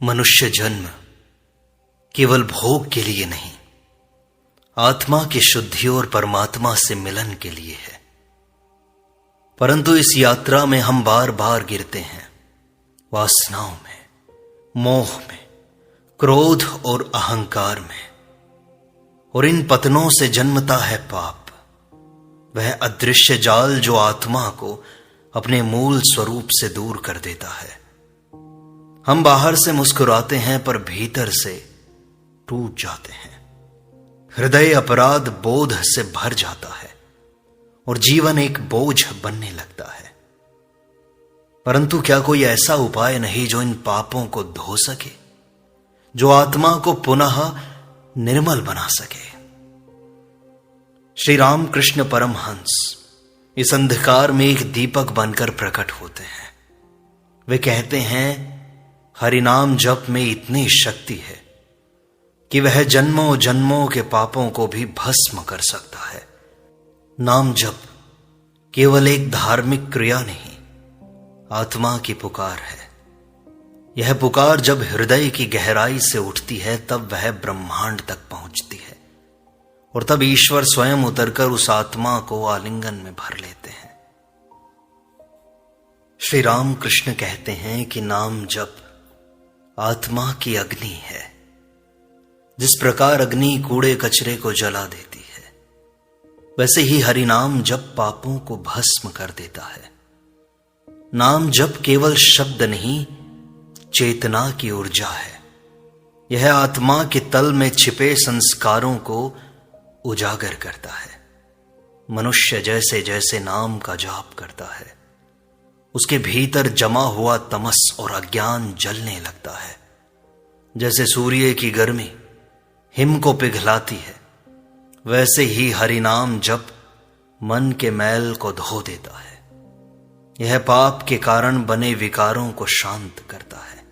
मनुष्य जन्म केवल भोग के लिए नहीं, आत्मा की शुद्धि और परमात्मा से मिलन के लिए है। परंतु इस यात्रा में हम बार बार गिरते हैं, वासनाओं में, मोह में, क्रोध और अहंकार में, और इन पतनों से जन्मता है पाप, वह अदृश्य जाल जो आत्मा को अपने मूल स्वरूप से दूर कर देता है। हम बाहर से मुस्कुराते हैं पर भीतर से टूट जाते हैं। हृदय अपराध बोध से भर जाता है और जीवन एक बोझ बनने लगता है। परंतु क्या कोई ऐसा उपाय नहीं जो इन पापों को धो सके, जो आत्मा को पुनः निर्मल बना सके? श्री रामकृष्ण परमहंस इस अंधकार में एक दीपक बनकर प्रकट होते हैं। वे कहते हैं, हरिनाम जप में इतनी शक्ति है कि वह जन्मों जन्मों के पापों को भी भस्म कर सकता है। नाम जप केवल एक धार्मिक क्रिया नहीं, आत्मा की पुकार है। यह पुकार जब हृदय की गहराई से उठती है तब वह ब्रह्मांड तक पहुंचती है, और तब ईश्वर स्वयं उतरकर उस आत्मा को आलिंगन में भर लेते हैं। श्री रामकृष्ण कहते हैं कि नाम जप आत्मा की अग्नि है। जिस प्रकार अग्नि कूड़े कचरे को जला देती है, वैसे ही हरिनाम जप पापों को भस्म कर देता है। नाम जप केवल शब्द नहीं, चेतना की ऊर्जा है। यह आत्मा के तल में छिपे संस्कारों को उजागर करता है। मनुष्य जैसे जैसे नाम का जाप करता है, उसके भीतर जमा हुआ तमस और अज्ञान जलने लगता है। जैसे सूर्य की गर्मी हिम को पिघलाती है, वैसे ही हरिनाम जप मन के मैल को धो देता है। यह पाप के कारण बने विकारों को शांत करता है।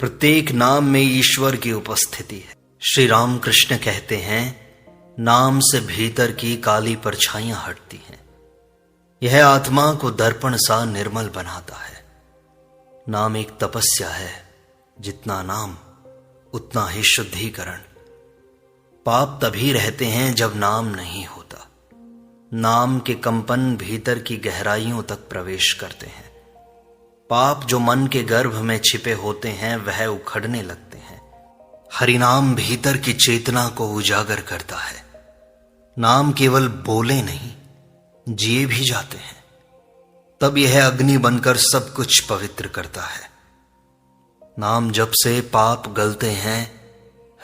प्रत्येक नाम में ईश्वर की उपस्थिति है। श्री रामकृष्ण कहते हैं, नाम से भीतर की काली परछाइयां हटती हैं। यह आत्मा को दर्पण सा निर्मल बनाता है। नाम एक तपस्या है, जितना नाम उतना ही शुद्धिकरण। पाप तभी रहते हैं जब नाम नहीं होता। नाम के कंपन भीतर की गहराइयों तक प्रवेश करते हैं। पाप जो मन के गर्भ में छिपे होते हैं वह उखड़ने लगते हैं। हरिनाम भीतर की चेतना को उजागर करता है। नाम केवल बोले नहीं, जिए भी जाते हैं। तब यह अग्नि बनकर सब कुछ पवित्र करता है। नाम जप से पाप गलते हैं,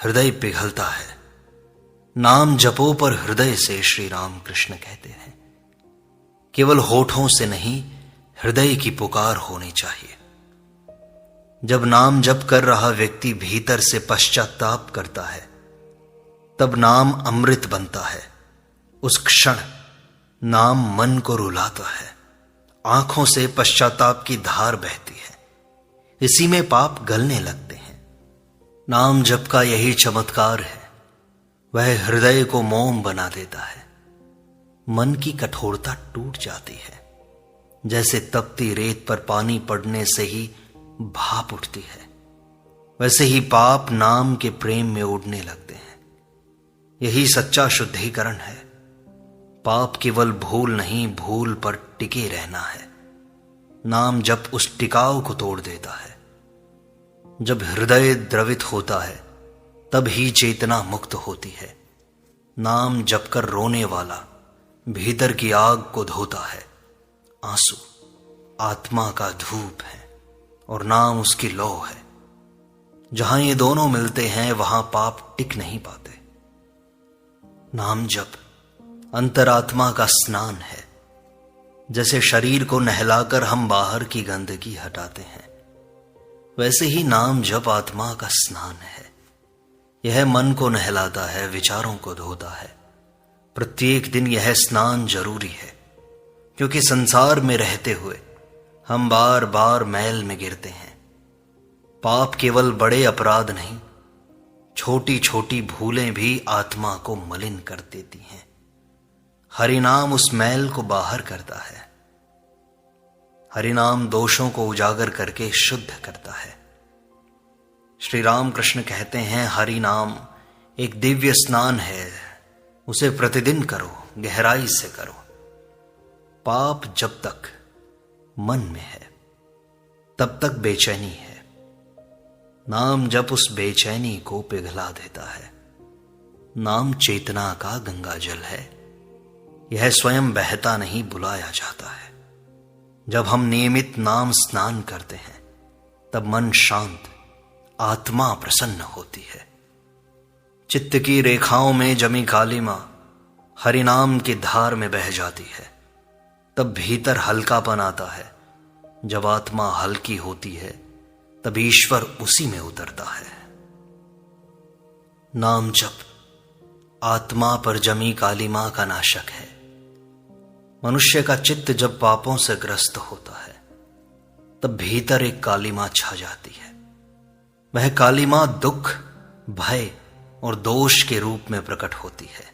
हृदय पिघलता है। नाम जपो पर हृदय से, श्री रामकृष्ण कहते हैं। केवल होठों से नहीं, हृदय की पुकार होनी चाहिए। जब नाम जप कर रहा व्यक्ति भीतर से पश्चाताप करता है, तब नाम अमृत बनता है। उस क्षण नाम मन को रुलाता है। आंखों से पश्चाताप की धार बहती है। इसी में पाप गलने लगते हैं। नाम जप का यही चमत्कार है। वह हृदय को मोम बना देता है। मन की कठोरता टूट जाती है। जैसे तपती रेत पर पानी पड़ने से ही भाप उठती है, वैसे ही पाप नाम के प्रेम में उड़ने लगते हैं। यही सच्चा शुद्धिकरण है। पाप केवल भूल नहीं, भूल पर टिके रहना है। नाम जप उस टिकाव को तोड़ देता है। जब हृदय द्रवित होता है तब ही चेतना मुक्त होती है। नाम जप कर रोने वाला भीतर की आग को धोता है। आंसू आत्मा का धूप है और नाम उसकी लौ है। जहां ये दोनों मिलते हैं वहां पाप टिक नहीं पाते। नाम जप अंतरात्मा का स्नान है। जैसे शरीर को नहलाकर हम बाहर की गंदगी हटाते हैं, वैसे ही नाम जप आत्मा का स्नान है। यह मन को नहलाता है, विचारों को धोता है। प्रत्येक दिन यह स्नान जरूरी है, क्योंकि संसार में रहते हुए हम बार बार मैल में गिरते हैं। पाप केवल बड़े अपराध नहीं, छोटी छोटी भूलें भी आत्मा को मलिन कर देती हैं। हरिनाम उस मैल को बाहर करता है। हरिनाम दोषों को उजागर करके शुद्ध करता है। श्री राम कृष्ण कहते हैं, हरि नाम एक दिव्य स्नान है, उसे प्रतिदिन करो, गहराई से करो। पाप जब तक मन में है तब तक बेचैनी है। नाम जप उस बेचैनी को पिघला देता है। नाम चेतना का गंगा जल है, यह स्वयं बहता नहीं, बुलाया जाता है। जब हम नियमित नाम स्नान करते हैं तब मन शांत, आत्मा प्रसन्न होती है। चित्त की रेखाओं में जमी कालिमा हरिनाम की धार में बह जाती है। तब भीतर हल्कापन आता है। जब आत्मा हल्की होती है तब ईश्वर उसी में उतरता है। नाम जप आत्मा पर जमी कालिमा का नाशक है। मनुष्य का चित्त जब पापों से ग्रस्त होता है तब भीतर एक कालिमा छा जाती है। वह कालिमा दुख, भय और दोष के रूप में प्रकट होती है।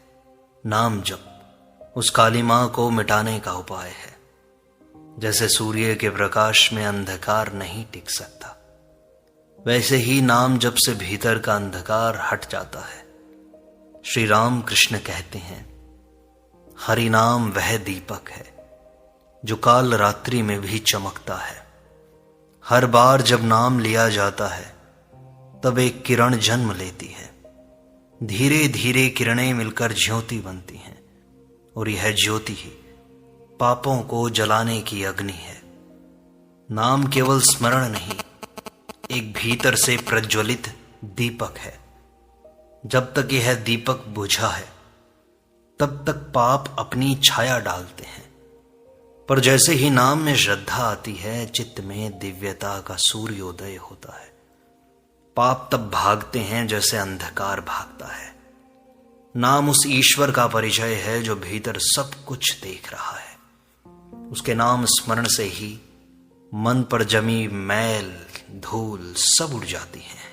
नाम जप उस कालिमा को मिटाने का उपाय है। जैसे सूर्य के प्रकाश में अंधकार नहीं टिक सकता, वैसे ही नाम जप से भीतर का अंधकार हट जाता है। श्री राम कृष्ण कहते हैं, हरि नाम वह दीपक है जो काल रात्रि में भी चमकता है। हर बार जब नाम लिया जाता है तब एक किरण जन्म लेती है। धीरे धीरे किरणें मिलकर ज्योति बनती हैं और यह ज्योति ही पापों को जलाने की अग्नि है। नाम केवल स्मरण नहीं, एक भीतर से प्रज्वलित दीपक है। जब तक यह दीपक बुझा है तब तक पाप अपनी छाया डालते हैं, पर जैसे ही नाम में श्रद्धा आती है, चित्त में दिव्यता का सूर्योदय होता है। पाप तब भागते हैं जैसे अंधकार भागता है। नाम उस ईश्वर का परिचय है जो भीतर सब कुछ देख रहा है। उसके नाम स्मरण से ही मन पर जमी मैल, धूल सब उड़ जाती है।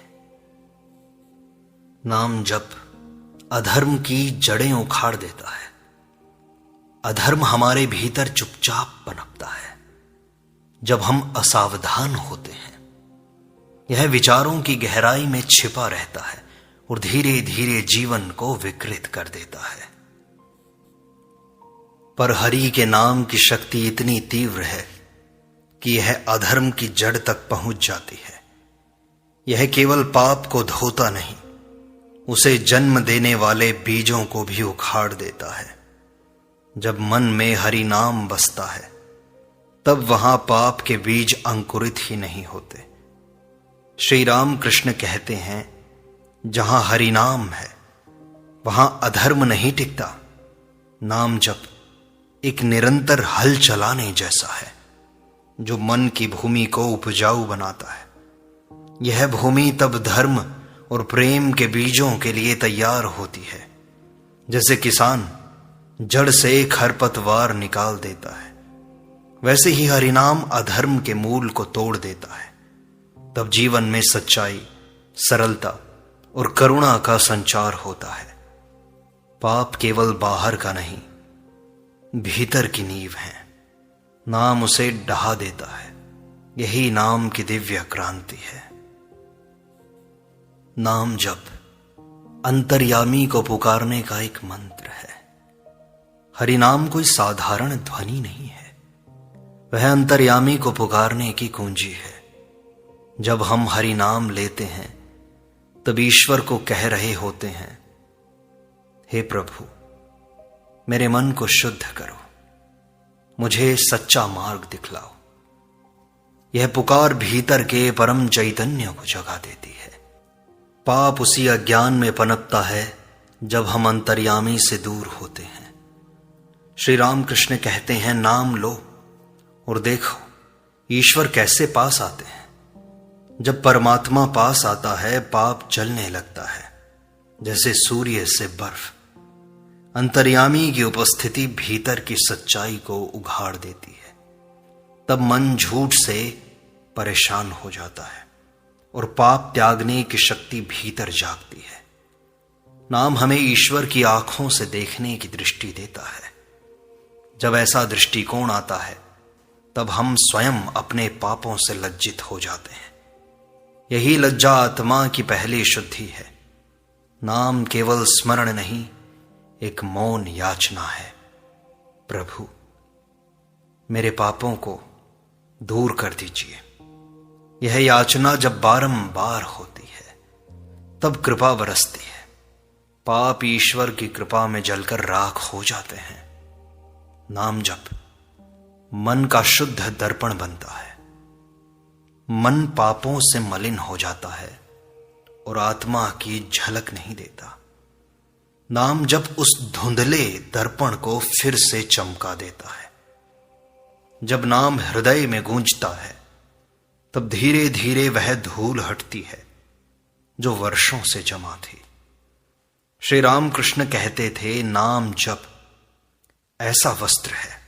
नाम जप अधर्म की जड़ें उखाड़ देता है। अधर्म हमारे भीतर चुपचाप पनपता है जब हम असावधान होते हैं। यह विचारों की गहराई में छिपा रहता है और धीरे धीरे जीवन को विकृत कर देता है। पर हरि के नाम की शक्ति इतनी तीव्र है कि यह अधर्म की जड़ तक पहुंच जाती है। यह केवल पाप को धोता नहीं, उसे जन्म देने वाले बीजों को भी उखाड़ देता है। जब मन में हरि नाम बसता है तब वहां पाप के बीज अंकुरित ही नहीं होते। श्री राम कृष्ण कहते हैं, जहां हरि नाम है वहां अधर्म नहीं टिकता। नाम जप एक निरंतर हल चलाने जैसा है जो मन की भूमि को उपजाऊ बनाता है। यह भूमि तब धर्म और प्रेम के बीजों के लिए तैयार होती है। जैसे किसान जड़ से खरपतवार निकाल देता है, वैसे ही हरिनाम अधर्म के मूल को तोड़ देता है। तब जीवन में सच्चाई, सरलता और करुणा का संचार होता है। पाप केवल बाहर का नहीं, भीतर की नींव है। नाम उसे ढहा देता है। यही नाम की दिव्य क्रांति है। नाम जप अंतर्यामी को पुकारने का एक मंत्र है। हरिनाम कोई साधारण ध्वनि नहीं है, वह अंतर्यामी को पुकारने की कुंजी है। जब हम हरि नाम लेते हैं तब ईश्वर को कह रहे होते हैं, हे प्रभु, मेरे मन को शुद्ध करो, मुझे सच्चा मार्ग दिखलाओ। यह पुकार भीतर के परम चैतन्य को जगा देती है। पाप उसी अज्ञान में पनपता है जब हम अंतर्यामी से दूर होते हैं। श्री राम कृष्ण कहते हैं, नाम लो और देखो ईश्वर कैसे पास आते हैं। जब परमात्मा पास आता है, पाप जलने लगता है जैसे सूर्य से बर्फ। अंतर्यामी की उपस्थिति भीतर की सच्चाई को उघाड़ देती है। तब मन झूठ से परेशान हो जाता है और पाप त्यागने की शक्ति भीतर जागती है। नाम हमें ईश्वर की आंखों से देखने की दृष्टि देता है। जब ऐसा दृष्टिकोण आता है तब हम स्वयं अपने पापों से लज्जित हो जाते हैं। यही लज्जा आत्मा की पहली शुद्धि है। नाम केवल स्मरण नहीं, एक मौन याचना है। प्रभु, मेरे पापों को दूर कर दीजिए। यह याचना जब बारंबार होती है तब कृपा बरसती है। पाप ईश्वर की कृपा में जलकर राख हो जाते हैं। नाम जप मन का शुद्ध दर्पण बनता है। मन पापों से मलिन हो जाता है और आत्मा की झलक नहीं देता। नाम जप उस धुंधले दर्पण को फिर से चमका देता है। जब नाम हृदय में गूंजता है तब धीरे धीरे वह धूल हटती है जो वर्षों से जमा थी। श्री रामकृष्ण कहते थे, नाम जप ऐसा वस्त्र है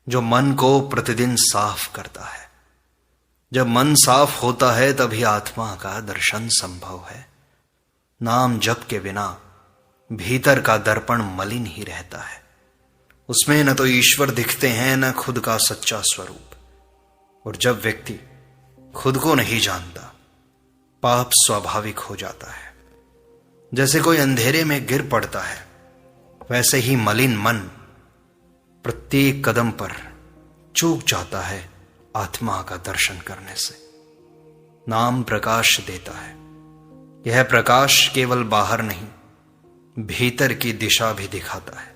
जो मन को प्रतिदिन साफ करता है। जब मन साफ होता है तभी आत्मा का दर्शन संभव है। नाम जप के बिना भीतर का दर्पण मलिन ही रहता है। उसमें न तो ईश्वर दिखते हैं न खुद का सच्चा स्वरूप। और जब व्यक्ति खुद को नहीं जानता, पाप स्वाभाविक हो जाता है। जैसे कोई अंधेरे में गिर पड़ता है, वैसे ही मलिन मन प्रत्येक कदम पर चूक जाता है आत्मा का दर्शन करने से। नाम प्रकाश देता है। यह प्रकाश केवल बाहर नहीं, भीतर की दिशा भी दिखाता है।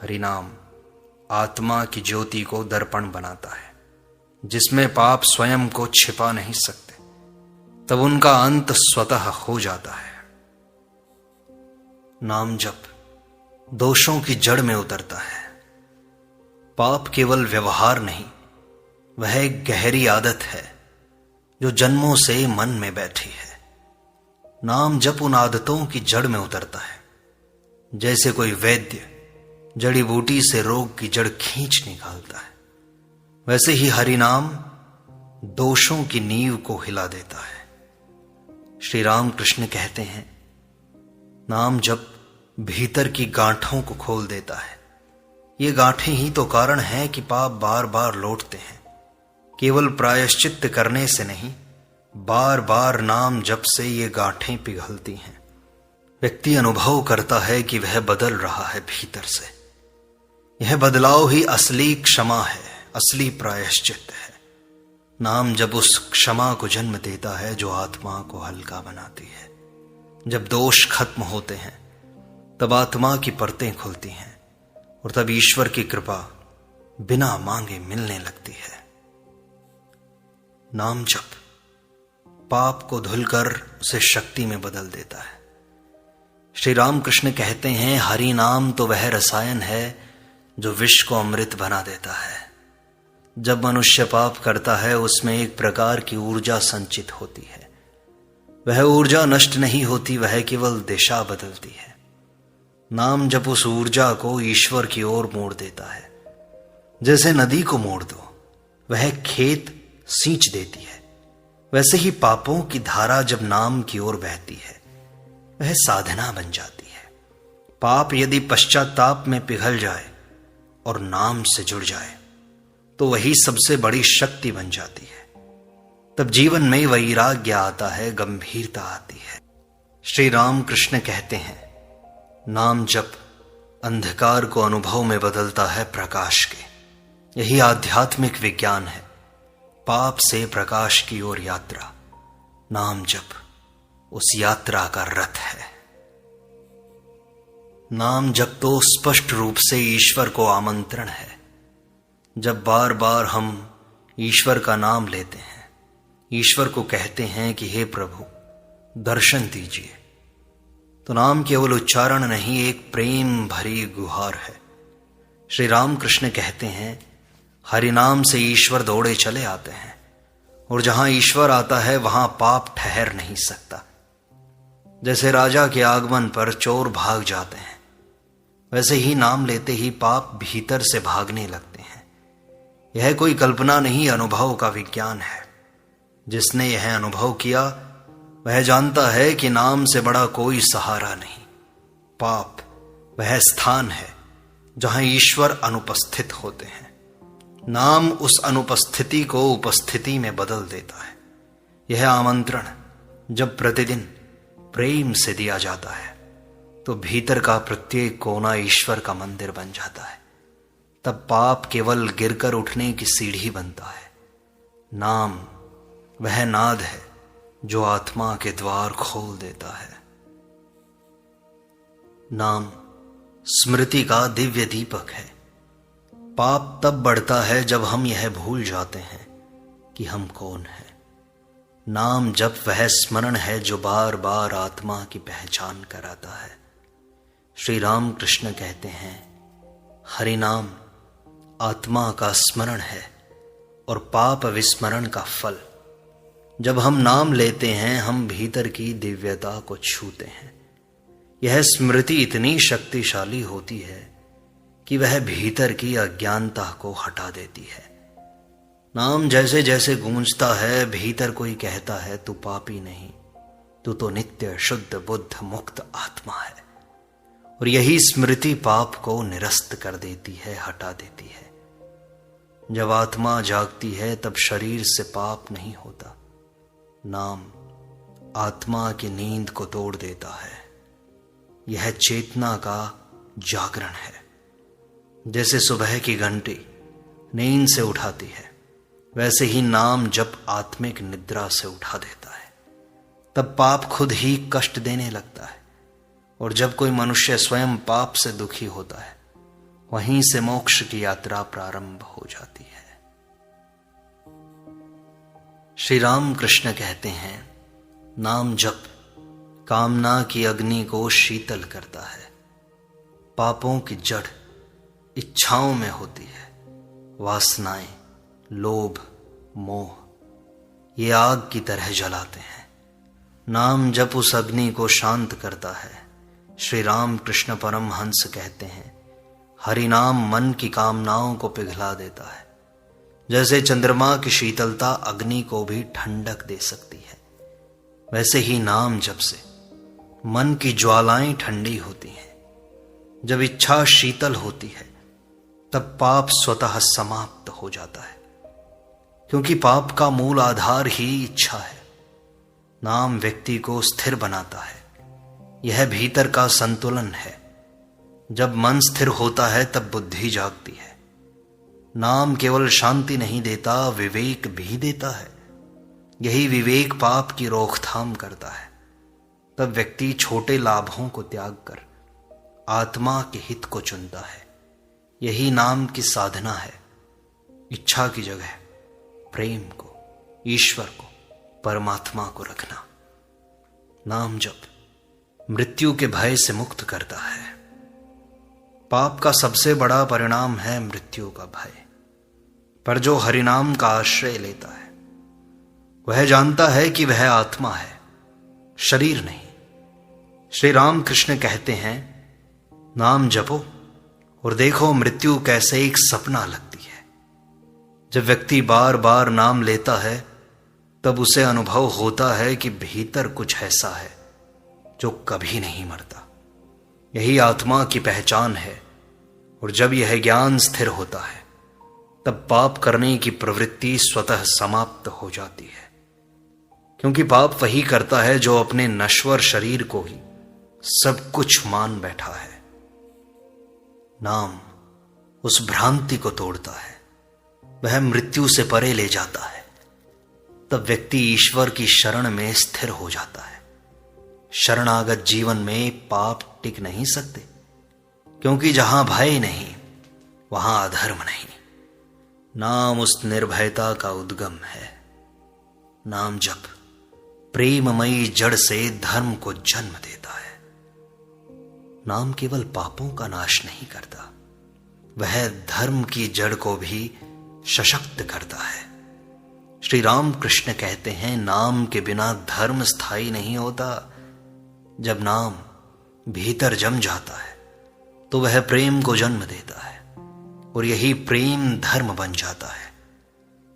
हरिनाम आत्मा की ज्योति को दर्पण बनाता है, जिसमें पाप स्वयं को छिपा नहीं सकते। तब उनका अंत स्वतः हो जाता है। नाम जप दोषों की जड़ में उतरता है। पाप केवल व्यवहार नहीं, वह एक गहरी आदत है जो जन्मों से मन में बैठी है। नाम जप उन आदतों की जड़ में उतरता है। जैसे कोई वैद्य जड़ी बूटी से रोग की जड़ खींच निकालता है, वैसे ही हरिनाम दोषों की नींव को हिला देता है। श्री रामकृष्ण कहते हैं, नाम जप भीतर की गांठों को खोल देता है। ये गांठें ही तो कारण है कि पाप बार बार लौटते हैं। केवल प्रायश्चित्त करने से नहीं, बार बार नाम जप से ये गांठें पिघलती हैं। व्यक्ति अनुभव करता है कि वह बदल रहा है भीतर से। यह बदलाव ही असली क्षमा है, असली प्रायश्चित्त है। नाम जब उस क्षमा को जन्म देता है जो आत्मा को हल्का बनाती है। जब दोष खत्म होते हैं तब आत्मा की परतें खुलती हैं और तब ईश्वर की कृपा बिना मांगे मिलने लगती है। नाम जप पाप को धुलकर उसे शक्ति में बदल देता है। श्री रामकृष्ण कहते हैं, हरि नाम तो वह रसायन है जो विष को अमृत बना देता है। जब मनुष्य पाप करता है उसमें एक प्रकार की ऊर्जा संचित होती है। वह ऊर्जा नष्ट नहीं होती, वह केवल दिशा बदलती है। नाम जब उस ऊर्जा को ईश्वर की ओर मोड़ देता है। जैसे नदी को मोड़ दो, वह खेत सींच देती है, वैसे ही पापों की धारा जब नाम की ओर बहती है वह साधना बन जाती है। पाप यदि पश्चाताप में पिघल जाए और नाम से जुड़ जाए तो वही सबसे बड़ी शक्ति बन जाती है। तब जीवन में वैराग्य आता है, गंभीरता आती है। श्री रामकृष्ण कहते हैं, नाम जप अंधकार को अनुभव में बदलता है प्रकाश के। यही आध्यात्मिक विज्ञान है, पाप से प्रकाश की ओर यात्रा। नाम जप उस यात्रा का रथ है। नाम जप तो स्पष्ट रूप से ईश्वर को आमंत्रण है। जब बार बार हम ईश्वर का नाम लेते हैं, ईश्वर को कहते हैं कि हे प्रभु दर्शन दीजिए, तो नाम केवल उच्चारण नहीं, एक प्रेम भरी गुहार है। श्री रामकृष्ण कहते हैं, हरिनाम से ईश्वर दौड़े चले आते हैं और जहां ईश्वर आता है वहां पाप ठहर नहीं सकता। जैसे राजा के आगमन पर चोर भाग जाते हैं, वैसे ही नाम लेते ही पाप भीतर से भागने लगते हैं। यह कोई कल्पना नहीं, अनुभव का विज्ञान है। जिसने यह अनुभव किया वह जानता है कि नाम से बड़ा कोई सहारा नहीं। पाप वह स्थान है जहां ईश्वर अनुपस्थित होते हैं। नाम उस अनुपस्थिति को उपस्थिति में बदल देता है। यह आमंत्रण जब प्रतिदिन प्रेम से दिया जाता है तो भीतर का प्रत्येक कोना ईश्वर का मंदिर बन जाता है। तब पाप केवल गिरकर उठने की सीढ़ी बनता है। नाम वह नाद है जो आत्मा के द्वार खोल देता है। नाम स्मृति का दिव्य दीपक है। पाप तब बढ़ता है जब हम यह भूल जाते हैं कि हम कौन हैं। नाम जप वह स्मरण है जो बार बार आत्मा की पहचान कराता है। श्री राम कृष्ण कहते हैं, हरि नाम आत्मा का स्मरण है और पाप विस्मरण का फल। जब हम नाम लेते हैं हम भीतर की दिव्यता को छूते हैं। यह स्मृति इतनी शक्तिशाली होती है कि वह भीतर की अज्ञानता को हटा देती है। नाम जैसे जैसे गूंजता है भीतर कोई कहता है, तू पापी नहीं, तू तो नित्य शुद्ध बुद्ध मुक्त आत्मा है। और यही स्मृति पाप को निरस्त कर देती है, हटा देती है। जब आत्मा जागती है तब शरीर से पाप नहीं होता। नाम आत्मा की नींद को तोड़ देता है। यह चेतना का जागरण है। जैसे सुबह की घंटी नींद से उठाती है, वैसे ही नाम जब आत्मिक निद्रा से उठा देता है। तब पाप खुद ही कष्ट देने लगता है। और जब कोई मनुष्य स्वयं पाप से दुखी होता है, वहीं से मोक्ष की यात्रा प्रारंभ हो जाती है। श्री राम कृष्ण कहते हैं, नाम जप कामना की अग्नि को शीतल करता है। पापों की जड़ इच्छाओं में होती है। वासनाएं, लोभ, मोह ये आग की तरह जलाते हैं। नाम जप उस अग्नि को शांत करता है। श्री राम कृष्ण परमहंस कहते हैं, हरि नाम मन की कामनाओं को पिघला देता है। जैसे चंद्रमा की शीतलता अग्नि को भी ठंडक दे सकती है, वैसे ही नाम जप से मन की ज्वालाएं ठंडी होती हैं। जब इच्छा शीतल होती है तब पाप स्वतः समाप्त हो जाता है, क्योंकि पाप का मूल आधार ही इच्छा है। नाम व्यक्ति को स्थिर बनाता है। यह भीतर का संतुलन है। जब मन स्थिर होता है तब बुद्धि जागती है। नाम केवल शांति नहीं देता, विवेक भी देता है। यही विवेक पाप की रोकथाम करता है। तब व्यक्ति छोटे लाभों को त्याग कर आत्मा के हित को चुनता है। यही नाम की साधना है। इच्छा की जगह प्रेम को, ईश्वर को, परमात्मा को रखना। नाम जप मृत्यु के भय से मुक्त करता है। पाप का सबसे बड़ा परिणाम है मृत्यु का भय। पर जो हरिनाम का आश्रय लेता है वह जानता है कि वह आत्मा है, शरीर नहीं। श्री राम कृष्ण कहते हैं, नाम जपो और देखो मृत्यु कैसे एक सपना लगती है। जब व्यक्ति बार बार नाम लेता है तब उसे अनुभव होता है कि भीतर कुछ ऐसा है जो कभी नहीं मरता। यही आत्मा की पहचान है। और जब यह ज्ञान स्थिर होता है तब पाप करने की प्रवृत्ति स्वतः समाप्त हो जाती है, क्योंकि पाप वही करता है जो अपने नश्वर शरीर को ही सब कुछ मान बैठा है। नाम उस भ्रांति को तोड़ता है, वह मृत्यु से परे ले जाता है। तब व्यक्ति ईश्वर की शरण में स्थिर हो जाता है। शरणागत जीवन में पाप टिक नहीं सकते, क्योंकि जहां भय नहीं वहां अधर्म नहीं। नाम उस निर्भयता का उद्गम है। नाम जप प्रेममयी जड़ से धर्म को जन्म देता है। नाम केवल पापों का नाश नहीं करता, वह धर्म की जड़ को भी सशक्त करता है। श्री राम कृष्ण कहते हैं, नाम के बिना धर्म स्थायी नहीं होता। जब नाम भीतर जम जाता है तो वह प्रेम को जन्म देता है और यही प्रेम धर्म बन जाता है।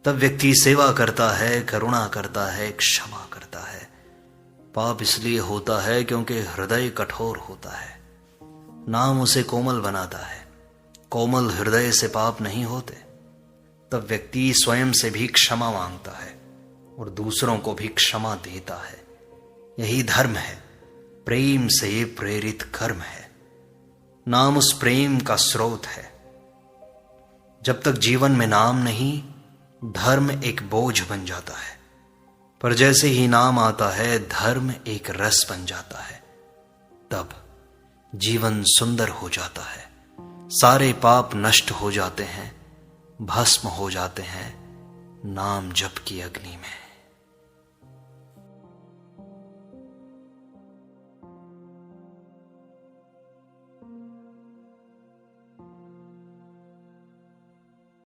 तब व्यक्ति सेवा करता है, करुणा करता है, क्षमा करता है। पाप इसलिए होता है क्योंकि हृदय कठोर होता है। नाम उसे कोमल बनाता है। कोमल हृदय से पाप नहीं होते। तब व्यक्ति स्वयं से भी क्षमा मांगता है और दूसरों को भी क्षमा देता है। यही धर्म है, प्रेम से प्रेरित कर्म है। नाम उस प्रेम का स्रोत है। जब तक जीवन में नाम नहीं, धर्म एक बोझ बन जाता है, पर जैसे ही नाम आता है धर्म एक रस बन जाता है। तब जीवन सुंदर हो जाता है, सारे पाप नष्ट हो जाते हैं, भस्म हो जाते हैं नाम जप की अग्नि में।